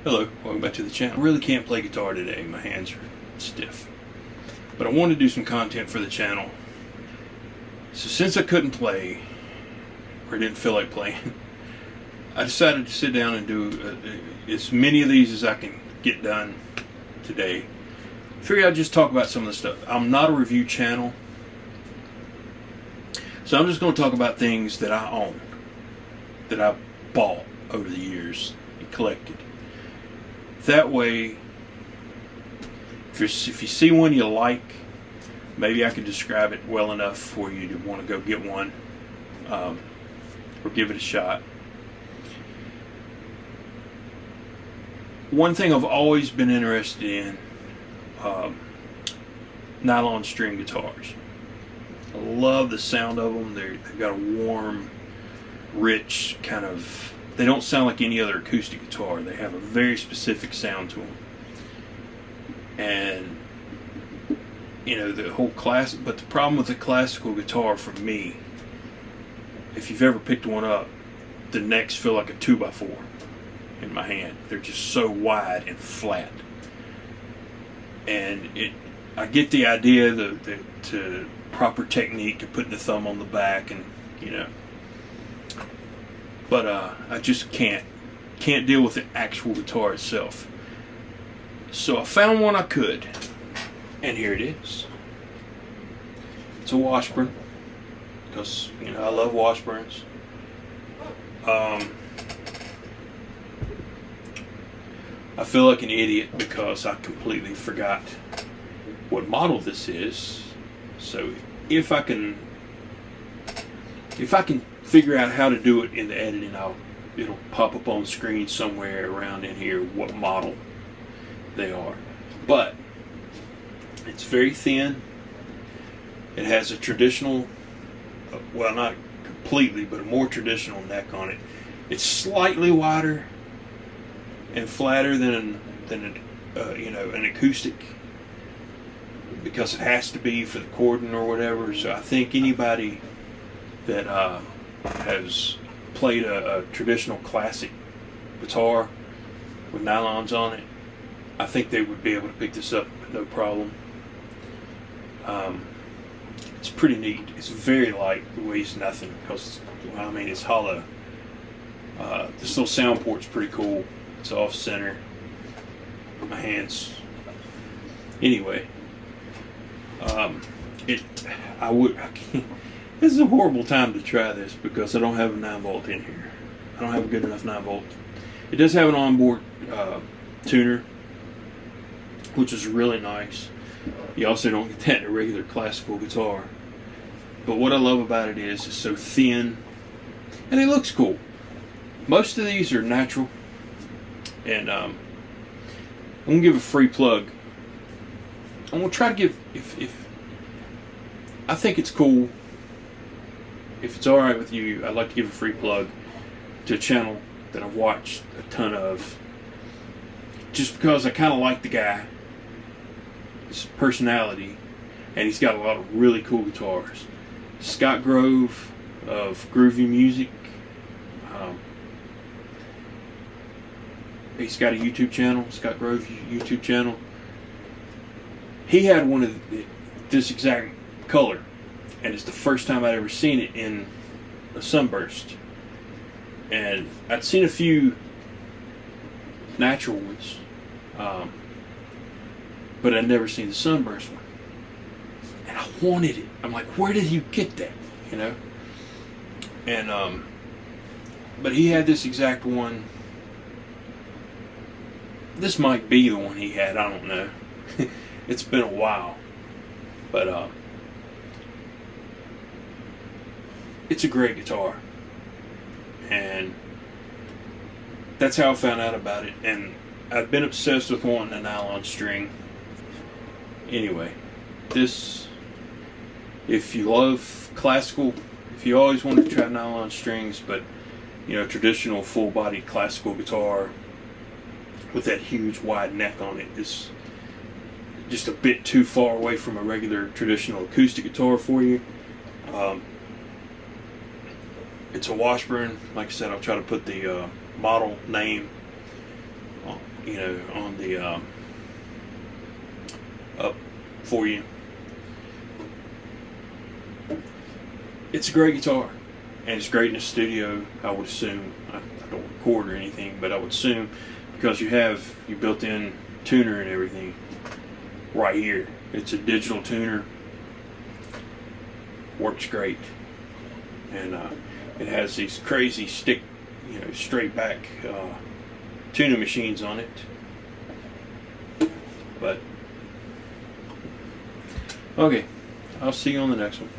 Hello, welcome back to the channel. I really can't play guitar today, my hands are stiff. But I wanted to do some content for the channel. So since I couldn't play, or didn't feel like playing, I decided to sit down and do as many of these as I can get done today. Figured I'd just talk about some of the stuff. I'm not a review channel, so I'm just going to talk about things that I own, that I bought over the years and collected. That way, if you see one you like, maybe I can describe it well enough for you to want to go get one, or give it a shot. One thing I've always been interested in, nylon string guitars. I love the sound of them. They've got a warm, rich kind of... They don't sound like any other acoustic guitar. They have a very specific sound to them. And, you know, the whole class. But the problem with the classical guitar for me, if you've ever picked one up, the necks feel like a 2x4 in my hand. They're just so wide and flat. And I get the idea, the proper technique of putting the thumb on the back, and, you know. But I just can't deal with the actual guitar itself. So I found one I could, and here it is. It's a Washburn, because, you know, I love Washburns. I feel like an idiot because I completely forgot what model this is. So if I can figure out how to do it in the editing, it'll pop up on the screen somewhere around in here what model they are. But it's very thin. It has a traditional, well, not completely, but a more traditional neck on it. It's slightly wider and flatter than you know, an acoustic, because it has to be for the chording or whatever. So I think anybody that has played a traditional classic guitar with nylons on it, I think they would be able to pick this up no problem. It's pretty neat. It's very light. It weighs nothing because, well, I mean, it's hollow. This little sound port's pretty cool. It's off center. My hands. Anyway, this is a horrible time to try this because I don't have a 9-volt in here. I don't have a good enough 9-volt. It does have an onboard tuner, which is really nice. You also don't get that in a regular classical guitar. But what I love about it is it's so thin, and it looks cool. Most of these are natural, and I'm gonna give a free plug. I'm gonna try to give, if I think it's cool. If it's alright with you, I'd like to give a free plug to a channel that I've watched a ton of, just because I kind of like the guy, his personality, and he's got a lot of really cool guitars. Scott Grove of Groovy Music. He's got a YouTube channel, Scott Grove YouTube channel. He had one of this exact color, and it's the first time I'd ever seen it in a sunburst. And I'd seen a few natural ones, but I'd never seen the sunburst one. And I wanted it. I'm like, where did you get that? You know? And but he had this exact one. This might be the one he had, I don't know. It's been a while. But it's a great guitar. And that's how I found out about it. And I've been obsessed with wanting a nylon string. Anyway, this, if you love classical, if you always wanted to try nylon strings, but, you know, traditional full-bodied classical guitar with that huge wide neck on it is just a bit too far away from a regular traditional acoustic guitar for you. It's a Washburn. Like I said, I'll try to put the model name you know, on the up for you. It's a great guitar, and it's great in the studio. I would assume. I don't record or anything, but I would assume, because you have your built-in tuner and everything right here. It's a digital tuner. Works great, and it has these crazy stick, you know, straight back tuning machines on it. But okay, I'll see you on the next one.